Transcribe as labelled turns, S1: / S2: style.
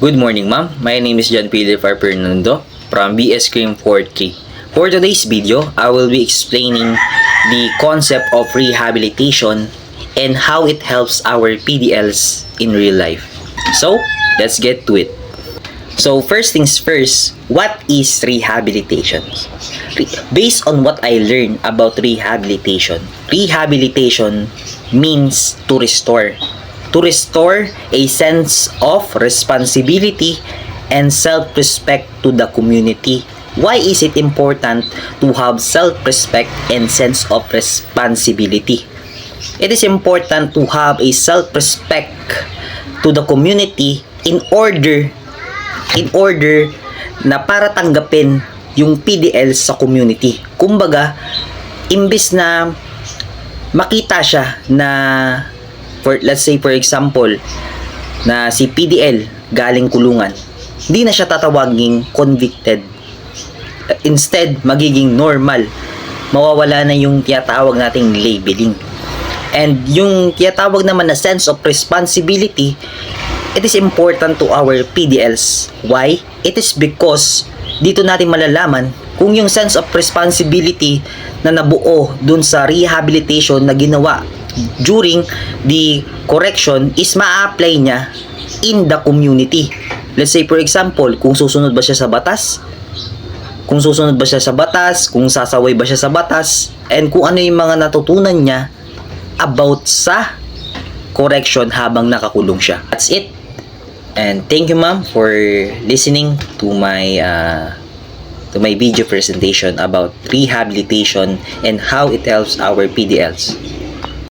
S1: Good morning, ma'am. My name is John Peter Fernando from BS Cream 43. For today's video, I will be explaining the concept of rehabilitation and how it helps our PDLs in real life. So, let's get to it. So, first things first, what is rehabilitation? Based on what I learned about rehabilitation means to restore. To restore a sense of responsibility and self-respect to the community. Why is it important to have self-respect and sense of responsibility? It is important to have a self-respect to the community in order na para tanggapin yung PDL sa community. Kumbaga, imbis na makita siya na let's say for example na si PDL galing kulungan, hindi na siya tatawaging convicted. Instead, magiging normal. Mawawala na yung tinatawag nating labeling. And yung tinatawag naman na sense of responsibility, it is important to our PDLs. Why? It is because dito natin malalaman kung yung sense of responsibility na nabuo dun sa rehabilitation na ginawa during the correction is ma-apply niya in the community. Let's say for example, kung susunod ba siya sa batas, kung sasaway ba siya sa batas, and kung ano yung mga natutunan niya about sa correction habang nakakulong siya. That's it. And thank you, ma'am, for listening to my video presentation about rehabilitation and how it helps our PDLs.